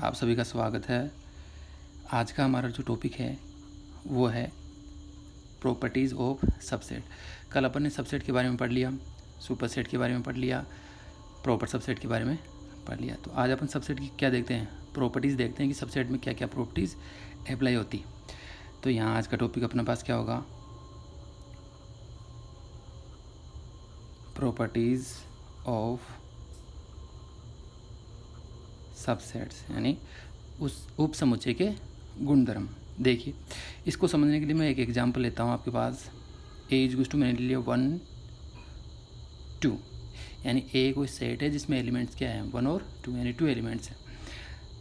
आप सभी का स्वागत है। आज का हमारा जो टॉपिक है वो है प्रॉपर्टीज़ ऑफ सबसेट। कल अपन ने सबसेट के बारे में पढ़ लिया, सुपरसेट के बारे में पढ़ लिया, प्रॉपर सबसेट के बारे में पढ़ लिया। तो आज अपन सबसेट की क्या देखते हैं, प्रॉपर्टीज़ देखते हैं कि सबसेट में क्या क्या प्रॉपर्टीज़ अप्लाई होती। तो यहाँ आज का टॉपिक अपने पास क्या होगा, प्रॉपर्टीज़ ऑफ सबसेट्स, यानी उस उप समुच्चय के गुणधर्म। देखिए, इसको समझने के लिए मैं एक एग्जांपल लेता हूँ आपके पास। ए इज टू मैंने लिया 1 2, यानी ए कोई सेट है जिसमें एलिमेंट्स क्या है 1 और 2, यानी 2 एलिमेंट्स हैं।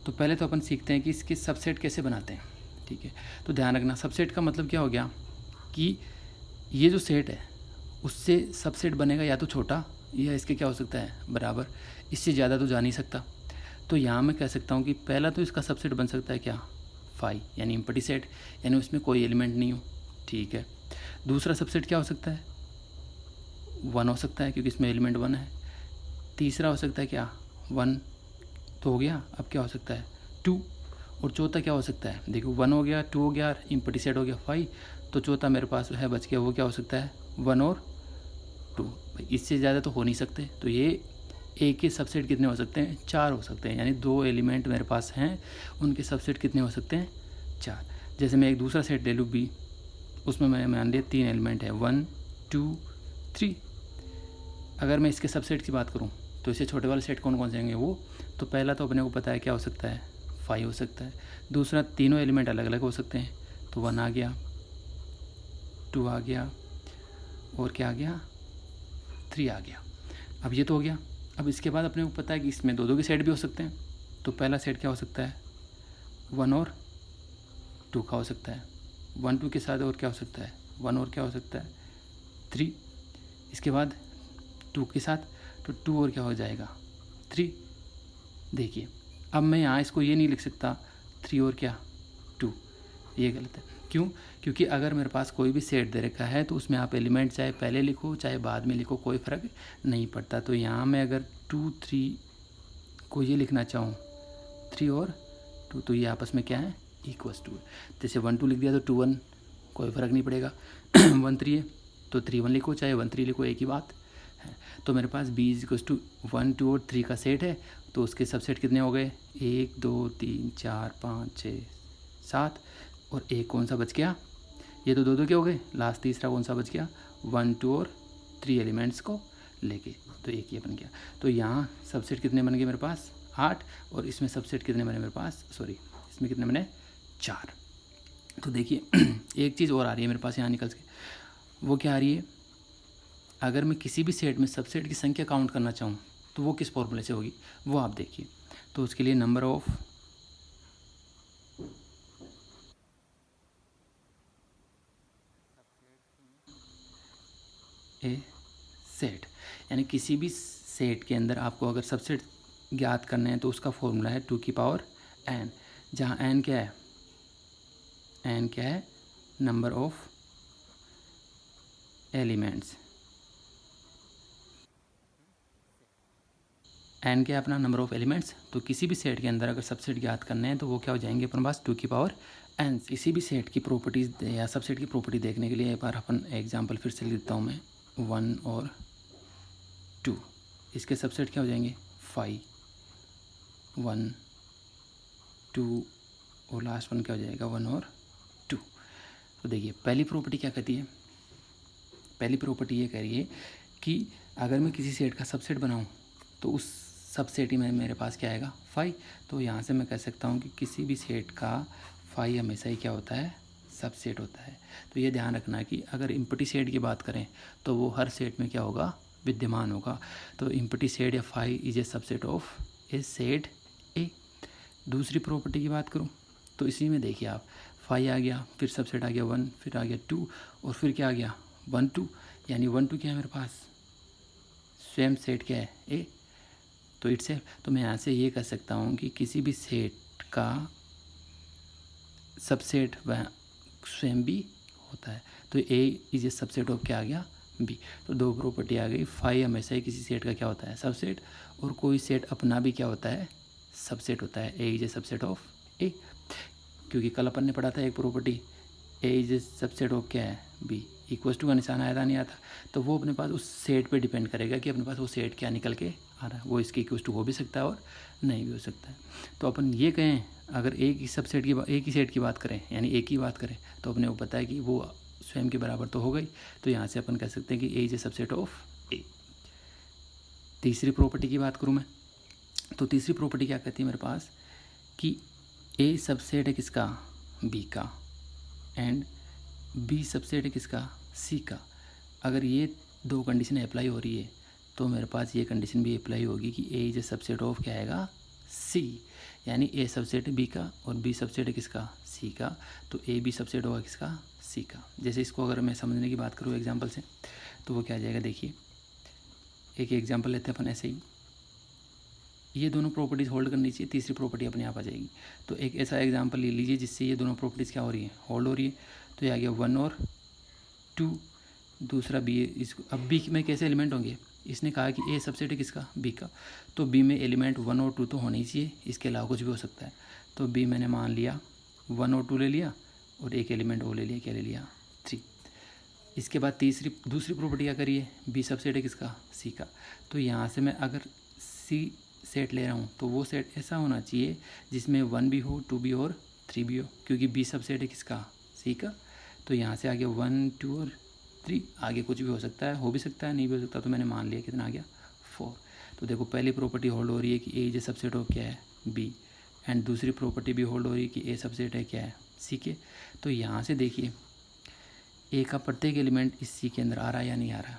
तो पहले तो अपन सीखते हैं कि इसके सबसेट कैसे बनाते हैं। ठीक है, तो ध्यान रखना, सबसेट का मतलब क्या हो गया कि ये जो सेट है उससे सबसेट बनेगा या तो छोटा या इसके क्या हो सकता है बराबर, इससे ज़्यादा तो जा नहीं सकता। तो यहाँ मैं कह सकता हूँ कि पहला तो इसका सबसेट बन सकता है क्या, 5, यानी एम्प्टी सेट, यानी उसमें कोई एलिमेंट नहीं हो। ठीक है, दूसरा सबसेट क्या हो सकता है, 1 हो सकता है क्योंकि इसमें एलिमेंट 1 है। तीसरा हो सकता है क्या, 1 तो हो गया, अब क्या हो सकता है 2, और चौथा क्या हो सकता है, देखो 1 हो गया, 2 हो गया, एम्प्टी सेट हो गया 5, तो चौथा मेरे पास है बच गया, वो क्या हो सकता है 1 और 2। भाई इससे ज़्यादा तो हो नहीं सकते। तो ये ए के सबसेट कितने हो सकते हैं, 4 हो सकते हैं, यानी 2 एलिमेंट मेरे पास हैं, उनके सबसेट कितने हो सकते हैं, 4। जैसे मैं एक दूसरा सेट ले लूँ बी, उसमें मैं मान लिया 3 एलिमेंट है 1 2 3। अगर मैं इसके सबसेट की बात करूँ तो इससे छोटे वाले सेट कौन कौन से होंगे वो, तो पहला तो अपने को पता है क्या हो सकता है 5 हो सकता है। दूसरा तीनों एलिमेंट अलग अलग हो सकते हैं, तो 1 आ गया, 2 आ गया, और क्या आ गया 3 आ गया। अब ये तो हो गया। अब इसके बाद अपने को पता है कि इसमें दो के सेट भी हो सकते हैं। तो पहला सेट क्या हो सकता है 1 और 2 का हो सकता है, 1 2 के साथ और क्या हो सकता है 1 और क्या हो सकता है 3। इसके बाद 2 के साथ तो 2 और क्या हो जाएगा 3। देखिए, अब मैं यहाँ इसको ये नहीं लिख सकता 3 और क्या 2, ये गलत है। क्यों, क्योंकि अगर मेरे पास कोई भी सेट दे रखा है तो उसमें आप एलिमेंट चाहे पहले लिखो चाहे बाद में लिखो, कोई फ़र्क नहीं पड़ता। तो यहाँ मैं अगर 2 3 को ये लिखना चाहूँ 3 और 2, तो ये आपस में क्या है इक्वल्स टू है। जैसे 1 2 लिख दिया तो 2 1, कोई फ़र्क नहीं पड़ेगा 1 3 है तो 3 1 लिखो चाहे 1 3 लिखो, एक ही बात है। तो मेरे पास b इज इक्वल्स टू 1 2 और 3 का सेट है, तो उसके सबसेट कितने हो गए 1 2 3 4 5 6 7, और एक कौन सा बच गया, ये तो दो के हो गए, लास्ट तीसरा कौन सा बच गया 1 2 और 3 एलिमेंट्स को लेके, तो एक ये बन गया। तो यहाँ सबसेट कितने बन गए मेरे पास 8, और इसमें सबसेट कितने बने मेरे पास, सॉरी इसमें कितने बने 4। तो देखिए एक चीज़ और आ रही है मेरे पास यहाँ निकल के, वो क्या आ रही है, अगर मैं किसी भी सेट में सबसेट की संख्या काउंट करना चाहूँ तो वो किस फॉर्मूले से होगी, वो आप देखिए। तो उसके लिए नंबर ऑफ ए सेट, यानी किसी भी सेट के अंदर आपको अगर सबसेट ज्ञात करना है तो उसका फॉर्मूला है 2 की पावर n, जहाँ n क्या है, n क्या है नंबर ऑफ एलिमेंट्स, n क्या है अपना नंबर ऑफ एलिमेंट्स। तो किसी भी सेट के अंदर अगर सबसेट ज्ञात करने हैं तो वो क्या हो जाएंगे अपने पास 2 की पावर n। किसी भी सेट की प्रॉपर्टीज़ या सबसेट की प्रॉपर्टी देखने के लिए एक बार अपन एग्जांपल फिर से लिखता हूँ मैं, 1 और 2, इसके सबसेट क्या हो जाएंगे 5 1 2, और लास्ट वन क्या हो जाएगा 1 और 2। तो देखिए पहली प्रॉपर्टी क्या कहती है, पहली प्रॉपर्टी ये कह रही है कि अगर मैं किसी सेट का सबसेट बनाऊं तो उस सबसेट ही में मेरे पास क्या आएगा 5। तो यहाँ से मैं कह सकता हूँ कि किसी भी सेट का 5 हमेशा ही क्या होता है सबसेट होता है। तो ये ध्यान रखना कि अगर एम्प्टी सेट की बात करें तो वो हर सेट में क्या होगा विद्यमान होगा। तो एम्प्टी सेट या 5 is a subset of A set ए। दूसरी प्रॉपर्टी की बात करूँ तो इसी में देखिए आप 5 आ गया, फिर सबसेट आ गया 1, फिर आ गया 2, और फिर क्या आ गया 1 2, यानी 1 2 क्या है मेरे पास स्वयं सेट क्या है ए, तो इट्स तो मैं यहाँ से ये कह सकता हूँ कि किसी भी सेट का सबसेट वह स्वयं भी होता है। तो ए इज ए सबसेट ऑफ क्या आ गया बी। तो दो प्रॉपर्टी आ गई, 5 हमेशा ही किसी सेट का क्या होता है सबसेट, और कोई सेट अपना भी क्या होता है सबसेट होता है, ए इज ए सबसेट ऑफ ए, क्योंकि कल अपन ने पढ़ा था एक property A is A subset of क्या है बी, इक्वल्स टू का निशान आया था नहीं आता, तो वो अपने पास उस सेट पे डिपेंड करेगा कि अपने पास वो सेट क्या निकल के आ रहा है, वो इसके इक्वल्स टू हो भी सकता है और नहीं भी हो सकता है। तो अपन ये कहें अगर एक ही सबसेट की एक ही सेट की बात करें यानी एक ही बात करें तो अपने को पता है कि वो स्वयं के बराबर तो हो गई, तो यहाँ से अपन कह सकते हैं कि A is A subset of ए। तीसरी प्रॉपर्टी की बात करूँ मैं, तो तीसरी प्रॉपर्टी क्या कहती है मेरे पास कि ए सबसेट है किसका बी का एंड बी सबसेट है किसका सी का। अगर ये दो कंडीशन अप्लाई हो रही है तो मेरे पास ये कंडीशन भी अप्लाई होगी कि A is A subset of क्या आएगा सी, यानी ए सबसेट है बी का और बी सबसेट है किसका सी का, तो ए बी सबसेट होगा किसका सी का। जैसे इसको अगर मैं समझने की बात करूँ एग्जांपल से तो वो क्या आ जाएगा, देखिए एक एग्जांपल लेते हैं अपन ऐसे ही, ये दोनों प्रॉपर्टीज़ होल्ड करनी चाहिए, तीसरी प्रॉपर्टी अपने आप आ जाएगी। तो एक ऐसा एग्जांपल ले लीजिए जिससे ये दोनों प्रॉपर्टीज़ क्या हो रही है होल्ड हो रही है, तो ये आ गया 1 और 2, दूसरा बी। इसको अब बी में कैसे एलिमेंट होंगे, इसने कहा कि ए सबसेट है किसका बी का, तो बी में एलिमेंट 1 और 2 तो होने ही चाहिए, इसके अलावा कुछ भी हो सकता है। तो बी मैंने मान लिया 1 और 2 ले लिया और एक एलिमेंट वो ले लिया, क्या ले लिया 3। इसके बाद दूसरी प्रॉपर्टी क्या करिए, बी सबसेट है किसका सी का, तो यहाँ से मैं अगर सी सेट ले रहा हूँ तो वो सेट ऐसा होना चाहिए जिसमें 1 भी हो 2 भी हो और 3 भी हो, क्योंकि बी सबसेट है किसका सी का। तो यहाँ से आगे 1 2 और 3, आगे कुछ भी हो सकता है, हो भी सकता है नहीं भी हो सकता, तो मैंने मान लिया कितना आ गया 4। तो देखो पहली प्रॉपर्टी होल्ड हो रही है कि ए जे सबसेट ऑफ क्या है बी, एंड दूसरी प्रॉपर्टी भी होल्ड हो रही है कि ए सबसेट है क्या है सी के। तो यहाँ से देखिए ए का प्रत्येक एलिमेंट इस सी के अंदर आ रहा है या नहीं आ रहा है,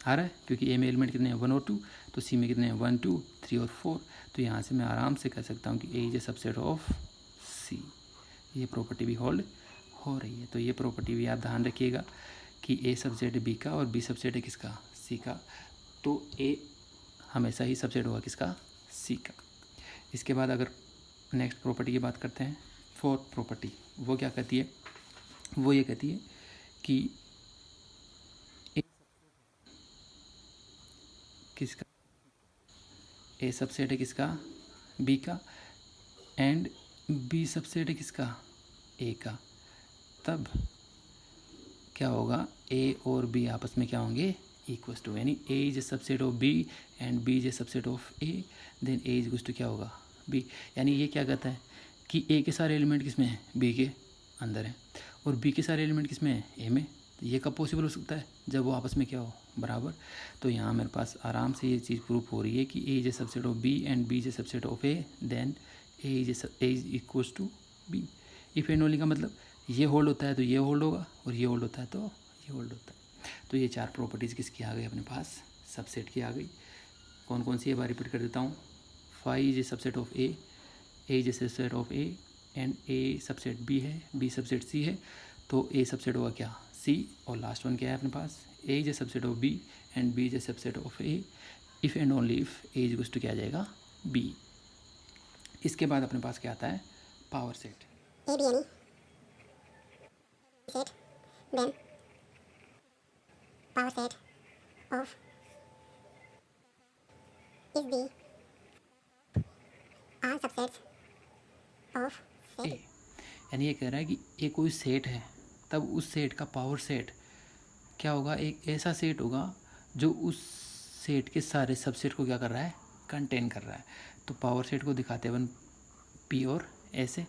आ रहा है, क्योंकि ए में एलिमेंट कितने हैं 1 और 2, तो सी में कितने हैं 1 2 3 और 4। तो यहाँ से मैं आराम से कह सकता हूँ कि A is A subset of सी, ये प्रॉपर्टी भी होल्ड हो रही है। तो ये प्रॉपर्टी भी आप ध्यान रखिएगा कि ए सबसेट है बी का और बी सबसेट है किसका सी का, तो ए हमेशा ही सबसेट होगा किसका सी का। इसके बाद अगर नेक्स्ट प्रॉपर्टी की बात करते हैं, फोर्थ प्रॉपर्टी, वो क्या कहती है, वो ये कहती है कि किसका ए सबसेट है किसका बी का एंड बी सबसेट है किसका ए का, तब क्या होगा ए और बी आपस में क्या होंगे इक्वल टू, यानी A is A subset of B and B is A subset of A, then A is equal to क्या होगा बी। यानी ये क्या कहता है कि ए के सारे एलिमेंट किस में है बी के अंदर है और बी के सारे एलिमेंट किस में है ए में। तो ये कब पॉसिबल हो सकता है, जब वो आपस में क्या हो बराबर। तो यहाँ मेरे पास आराम से ये चीज़ प्रूफ हो रही है कि A is A subset of B and B is A subset of A, then A is equals to B. If and only का मतलब ये होल्ड होता है तो ये होल्ड होगा और ये होल्ड होता है तो ये होल्ड होता है। तो ये चार प्रॉपर्टीज़ किसकी आ गई अपने पास, सबसेट की आ गई। कौन कौन सी है बार रिपीट कर देता हूँ। Phi is A subset of A is A subset of A and A subset B है, बी सबसेट सी है, तो ए सबसेट होगा क्या सी। और लास्ट वन क्या है अपने पास, A is A subset of B and B is A subset of A, if and only if A is to क्या आ जाएगा बी। इसके बाद अपने पास क्या आता है power set, A B any set, then power set of is the all subsets of set। ए यानी ये कह रहा है कि ये कोई सेट है तब उस सेट का पावर सेट क्या होगा, एक ऐसा सेट होगा जो उस सेट के सारे सबसेट को क्या कर रहा है कंटेन कर रहा है। तो पावर सेट को दिखाते हैं अपन पी और ऐसे,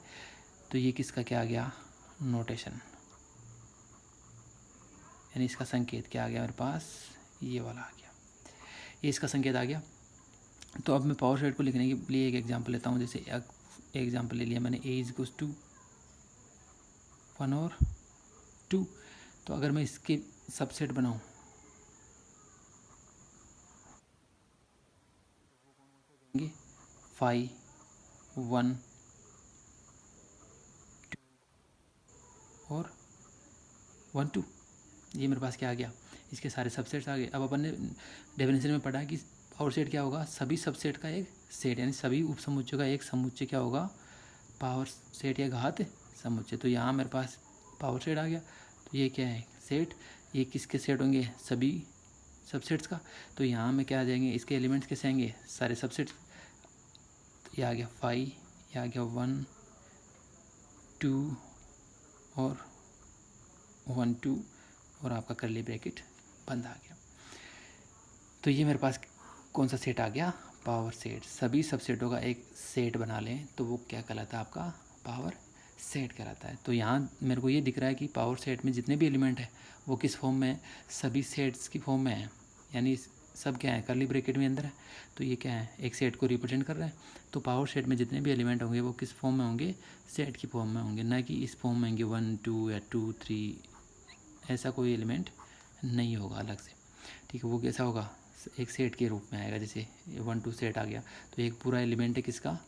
तो ये किसका क्या आ गया नोटेशन, यानी इसका संकेत क्या आ गया मेरे पास ये वाला आ गया, ये इसका संकेत आ गया। तो अब मैं पावर सेट को लिखने के लिए एक एग्जांपल लेता हूँ। जैसे एग्जांपल ले लिया मैंने ए इज इक्वल्स टू 1 और 2, तो अगर मैं इसके सबसेट बनाऊँ फाइव 1 2 और 1 2, ये मेरे पास क्या आ गया इसके सारे सबसेट्स आ गए। अब अपन ने डेफिनेशन में पढ़ा कि पावर सेट क्या होगा, सभी सबसेट का एक सेट, यानी सभी उपसमुच्चयों का एक समुच्चय क्या होगा पावर सेट या घात समुच्चय। तो यहाँ मेरे पास पावर सेट आ गया, तो ये क्या है सेट, ये किसके सेट होंगे सभी सबसेट्स का। तो यहाँ में क्या आ जाएंगे इसके एलिमेंट्स कैसे आएंगे सारे सबसेट्स, ये आ गया 5, ये आ गया 1 2 और 1 2 और आपका कर्ली ब्रैकेट बंद आ गया। तो ये मेरे पास कौन सा सेट आ गया, पावर सेट। सभी सबसेटों का एक सेट बना लें तो वो क्या कहलाता है, आपका पावर सेट कहलाता है। तो यहाँ मेरे को ये दिख रहा है कि पावर सेट में जितने भी एलिमेंट हैं वो किस फॉर्म में है, सभी सेट्स की फॉर्म में है, यानी सब क्या है, कर्ली ब्रैकेट में अंदर है। तो ये क्या है, एक सेट को रिप्रेजेंट कर रहा है। तो पावर सेट में जितने भी एलिमेंट होंगे वो किस फॉर्म में होंगे, सेट की फॉर्म में होंगे, ना कि इस फॉर्म में होंगे 1 2 या 2 3, ऐसा कोई एलिमेंट नहीं होगा अलग से। ठीक है, वो कैसा होगा, एक सेट के रूप में आएगा। जैसे 1 2 सेट आ गया तो एक पूरा एलिमेंट है किसका,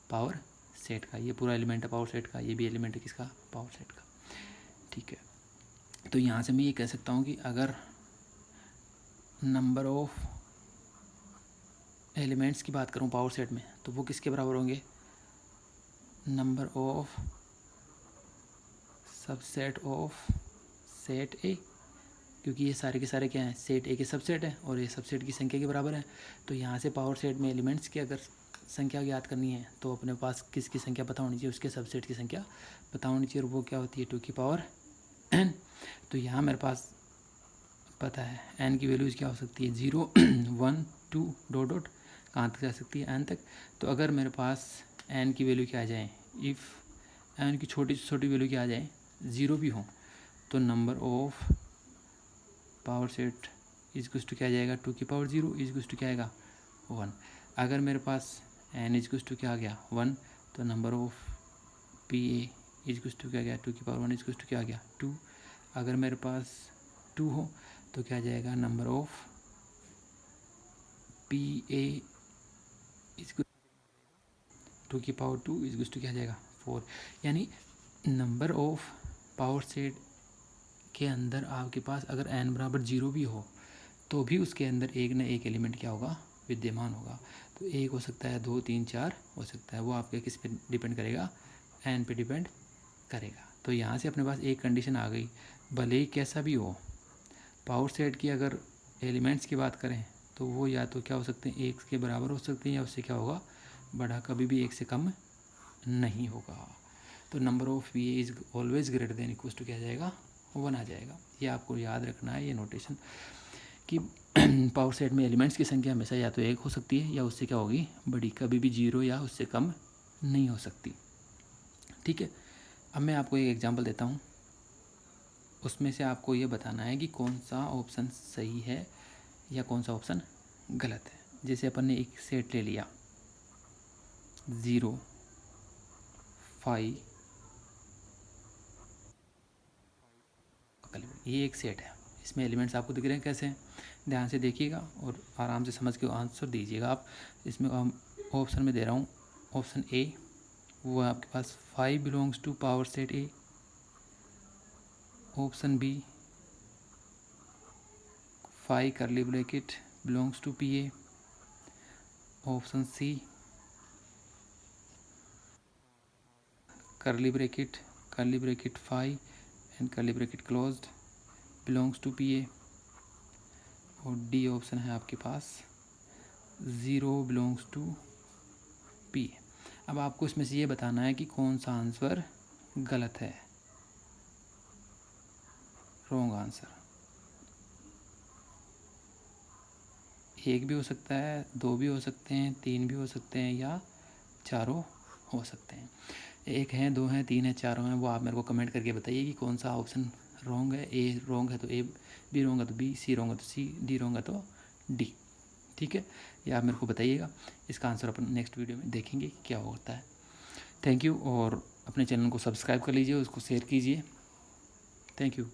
पावर सेट का, ये पूरा एलिमेंट है पावर सेट का, ये भी एलिमेंट है किसका, पावर सेट का। ठीक है, तो यहाँ से मैं ये कह सकता हूँ कि अगर नंबर ऑफ एलिमेंट्स की बात करूँ पावर सेट में तो वो किसके बराबर होंगे, number of subset of set ए, क्योंकि ये सारे के सारे क्या हैं, सेट ए के सबसेट है और ये सबसेट की संख्या के बराबर है। तो यहाँ से पावर सेट में एलिमेंट्स की अगर संख्या याद करनी है तो अपने पास किसकी संख्या पता होनी चाहिए, उसके सबसेट की संख्या पता होनी चाहिए, और वो क्या होती है 2 की पावर n। तो यहाँ मेरे पास पता है n की वैल्यूज़ क्या हो सकती है, 0 1 2 डॉट डॉट, कहाँ तक जा सकती है, n तक। तो अगर मेरे पास n की वैल्यू क्या आ जाए, इफ़ n की छोटी से छोटी वैल्यू क्या आ जाए, 0 भी हो, तो number of power set is to क्या आ जाएगा, 2 की पावर 0 इज टू क्या आएगा, 1। अगर मेरे पास n इज टू क्या आ गया 1, तो number of P A is to क्या आ गया, 2 की पावर 1 इज टू क्या आ गया 2। अगर मेरे पास 2 हो तो क्या आ जाएगा, number of P A is 2 की पावर 2 इज टू क्या आ जाएगा 4। यानी नंबर ऑफ पावर सेट के अंदर आपके पास अगर n बराबर 0 भी हो तो भी उसके अंदर एक न एक एलिमेंट क्या होगा, विद्यमान होगा। तो एक हो सकता है, 2 3 4 हो सकता है, वो आपके किस पे डिपेंड करेगा, n पे डिपेंड करेगा। तो यहाँ से अपने पास एक कंडीशन आ गई, भले ही कैसा भी हो पावर सेट की अगर एलिमेंट्स की बात करें तो वो या तो क्या हो सकते हैं, एक के बराबर हो सकते हैं, या उससे क्या होगा बड़ा, कभी भी एक से कम नहीं होगा। तो number of A is always greater than equal to क्या आ जाएगा, 1 आ जाएगा। ये आपको याद रखना है, ये नोटेशन कि पावर सेट में एलिमेंट्स की संख्या हमेशा या तो एक हो सकती है या उससे क्या होगी बड़ी, कभी भी 0 या उससे कम नहीं हो सकती। ठीक है, अब मैं आपको एक एग्जांपल देता हूँ, उसमें से आपको ये बताना है कि कौन सा ऑप्शन सही है या कौन सा ऑप्शन गलत है। जैसे अपन ने एक सेट ले लिया 0 5, ये एक सेट है, इसमें एलिमेंट्स आपको दिख रहे हैं कैसे, ध्यान से देखिएगा और आराम से समझ के आंसर दीजिएगा आप। इसमें ऑप्शन में दे रहा हूँ, ऑप्शन ए वो है आपके पास 5 belongs to power set A, option B 5 curly bracket belongs to P A, option C curly bracket 5 and curly bracket closed belongs to P A, और डी ऑप्शन है आपके पास 0 बिलोंग्स टू पी ए। अब आपको इसमें से ये बताना है कि कौन सा आंसर गलत है, रॉन्ग आंसर। एक भी हो सकता है, 2 भी हो सकते हैं, 3 भी हो सकते हैं, या चारों हो सकते हैं। 1 है, 2 हैं, 3 है, चारों हैं, वो आप मेरे को कमेंट करके बताइए कि कौन सा ऑप्शन रॉन्ग है। ए रॉन्ग है तो ए, बी रॉन्ग है तो बी, सी रॉन्ग है तो सी, डी रॉन्ग है तो डी। ठीक है, ये आप मेरे को बताइएगा। इसका आंसर अपन नेक्स्ट वीडियो में देखेंगे कि क्या होता है। थैंक यू, और अपने चैनल को सब्सक्राइब कर लीजिए, उसको शेयर कीजिए। Thank you.